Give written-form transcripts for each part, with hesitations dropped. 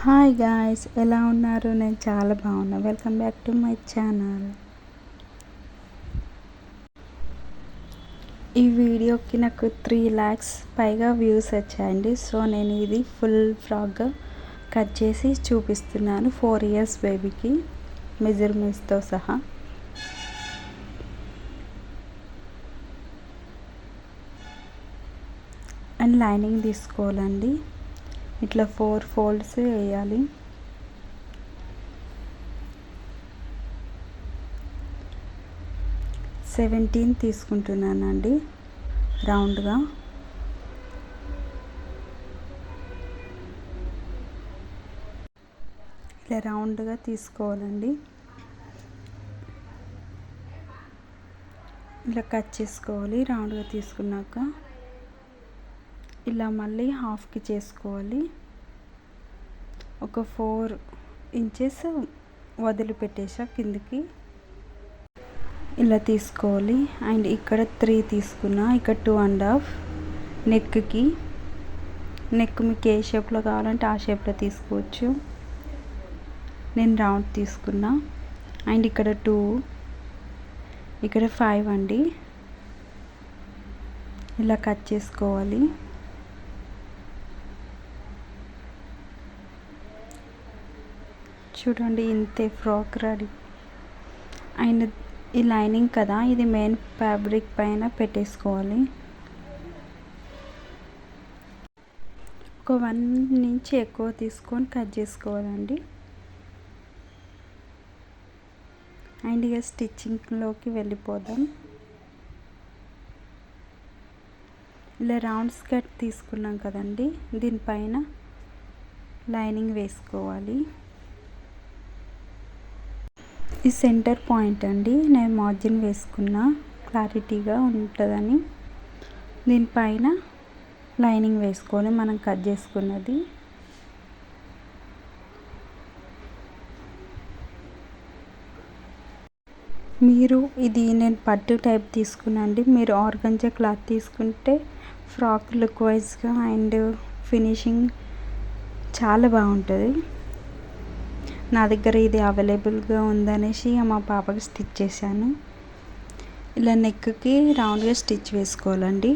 Hi guys, ఎలా ఉన్నారు? నేను చాలా బాగున్నా. Welcome back to my channel. ఈ వీడియోకి నాకు 3 lakhs పైగా వ్యూస్ వచ్చాయండి. సో నేను ఇది ఫుల్ ఫ్రాక్గా కట్ చేసి చూపిస్తున్నాను 4 years బేబీకి మెజర్మెంట్స్తో సహా. అండ్ లైనింగ్ తీసుకోవాలండి. ఇట్లా 4 folds వేయాలి. సెవెంటీన్ తీసుకుంటున్నానండి రౌండ్గా. ఇలా రౌండ్గా తీసుకోవాలండి. ఇలా కట్ చేసుకోవాలి. రౌండ్గా తీసుకున్నాక ఇలా మళ్ళీ హాఫ్కి చేసుకోవాలి. ఒక 4 inches వదిలిపెట్టేసా కిందికి. ఇలా తీసుకోవాలి. అండ్ ఇక్కడ 3 తీసుకున్నా. ఇక్కడ 2.5 నెక్కి. నెక్ మీకు ఏ షేప్లో కావాలంటే ఆ షేప్లో తీసుకోవచ్చు. నేను రౌండ్ తీసుకున్నా. అండ్ ఇక్కడ 2, ఇక్కడ 5 అండి. ఇలా కట్ చేసుకోవాలి. చూడండి, ఇంతే ఫ్రాక్ రెడీ. అండ్ ఈ లైనింగ్ కదా, ఇది మెయిన్ ఫ్యాబ్రిక్ పైన పెట్టేసుకోవాలి. ఒక 1 inch ఎక్కువ తీసుకొని కట్ చేసుకోవాలండి. అండ్ ఇక స్టిచ్చింగ్లోకి వెళ్ళిపోదాం. ఇలా రౌండ్ స్కర్ట్ తీసుకున్నాం కదండి, దీనిపైన లైనింగ్ వేసుకోవాలి. ఈ సెంటర్ పాయింట్ అండి, నేను మార్జిన్ వేసుకున్నా క్లారిటీగా ఉంటుందని. దీనిపైన లైనింగ్ వేసుకోవాలి మనం కట్ చేసుకున్నది. ఇది నేను పట్టు టైప్ తీసుకున్నాండి. మీరు ఆర్గంజా క్లాత్ తీసుకుంటే ఫ్రాక్ లుక్ వైజ్గా అండ్ ఫినిషింగ్ చాలా బాగుంటుంది. నా దగ్గర ఇది అవైలబుల్గా ఉందనేసి మా పాపకి స్టిచ్ చేశాను. ఇలా నెక్కి రౌండ్గా స్టిచ్ వేసుకోవాలండి.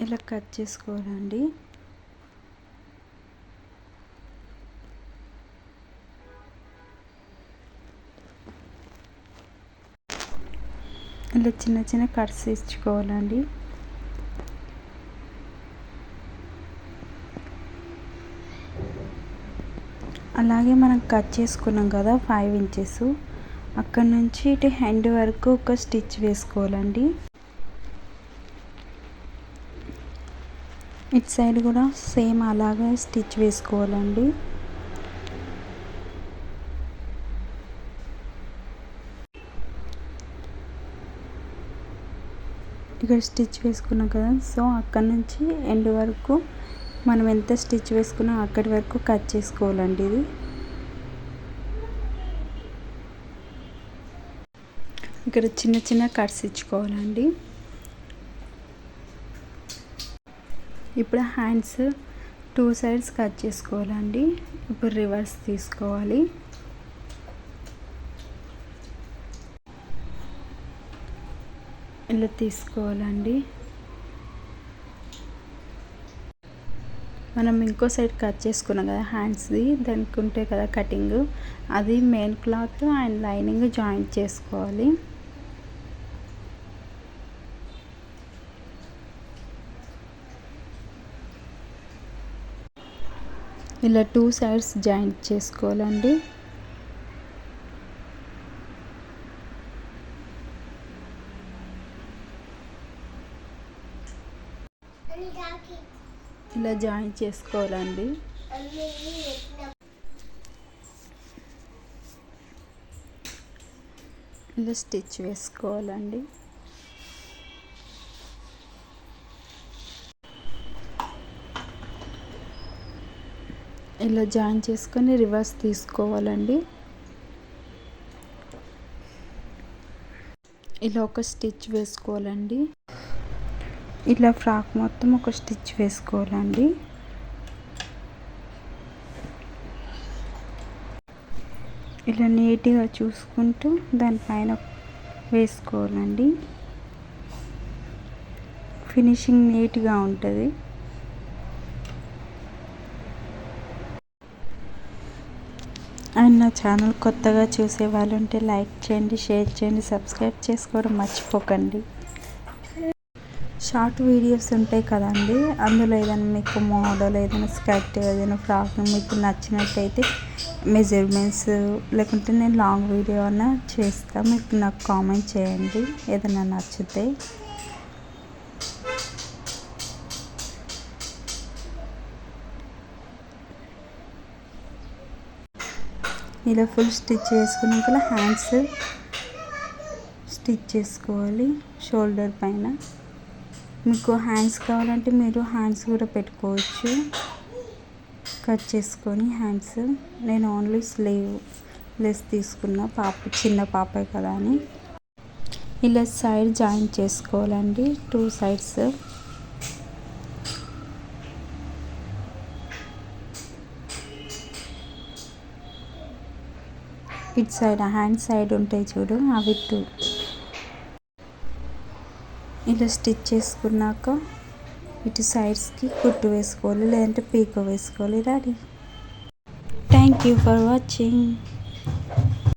ఇలా కట్ చేసుకోవాలండి. ఇలా చిన్న చిన్న కట్స్ ఇచ్చుకోవాలండి. అలాగే మనం కట్ చేసుకున్నాం కదా 5 inches, అక్కడ నుంచి ఇటు హ్యాండ్ వరకు ఒక స్టిచ్ వేసుకోవాలండి. ఇటు సైడ్ కూడా సేమ్ అలాగే స్టిచ్ వేసుకోవాలండి. ఇక్కడ స్టిచ్ వేసుకున్నాం కదా, సో అక్కడ నుంచి ఎండ్ వరకు మనం ఎంత స్టిచ్ వేసుకున్నాం అక్కడి వరకు కట్ చేసుకోవాలండి. ఇది ఇక్కడ చిన్న చిన్న కట్స్ ఇచ్చుకోవాలండి. ఇప్పుడు హ్యాండ్స్ 2 sides కట్ చేసుకోవాలండి. ఇప్పుడు రివర్స్ తీసుకోవాలి. ఇలా తీసుకోవాలండి. మనం ఇంకో సైడ్ కట్ చేసుకున్నాం కదా హ్యాండ్స్ది, దానికి ఉంటాయి కదా కటింగ్, అది main cloth and lining joint చేసుకోవాలి. ఇలా 2 sides జాయింట్ చేసుకోవాలండి. ఇలా జాయింట్ చేసుకోవాలండి. ఇలా స్టిచ్ వేసుకోవాలండి. ఇలా జాయిన్ చేసుకొని రివర్స్ తీసుకోవాలండి. ఇలా ఒక స్టిచ్ వేసుకోవాలండి. ఇలా ఫ్రాక్ మొత్తం ఒక స్టిచ్ వేసుకోవాలండి. ఇలా నీట్గా చూసుకుంటూ దానిపైన వేసుకోవాలండి. ఫినిషింగ్ నీట్గా ఉంటుంది. అండ్ నా ఛానల్ కొత్తగా చూసే వాళ్ళు ఉంటే లైక్ చేయండి, షేర్ చేయండి, సబ్స్క్రైబ్ చేసుకోవడం మర్చిపోకండి. షార్ట్ వీడియోస్ ఉంటాయి కదండి, అందులో ఏదైనా మీకు మోడల్, ఏదైనా స్కర్ట్, ఏదైనా ఫ్రాక్ మీకు నచ్చినట్టయితే మెజర్మెంట్స్, లేకుంటే నేను లాంగ్ వీడియో అన్నా చేస్తాను. మీకు నాకు కామెంట్ చేయండి ఏదైనా నచ్చితే. ఇలా ఫుల్ స్టిచ్ చేసుకున్నాక హ్యాండ్స్ స్టిచ్ చేసుకోవాలి. షోల్డర్ పైన మీకు హ్యాండ్స్ కావాలంటే మీరు హ్యాండ్స్ కూడా పెట్టుకోవచ్చు, కట్ చేసుకొని హ్యాండ్స్. నేను ఓన్లీ స్లీవ్ లెస్ తీసుకున్న, చిన్న పాపే కదా అని. ఇలా సైడ్ జాయిన్ చేసుకోవాలండి, 2 సైడ్స్. ఇటు సైడ్ హ్యాండ్ సైడ్ ఉంటాయి చూడు, అవి 2. ఇలా స్టిచ్ చేసుకున్నాక ఇటు సైడ్స్కి కుట్టు వేసుకోవాలి, లేదంటే పీకో వేసుకోవాలి. Ready. Thank you for watching.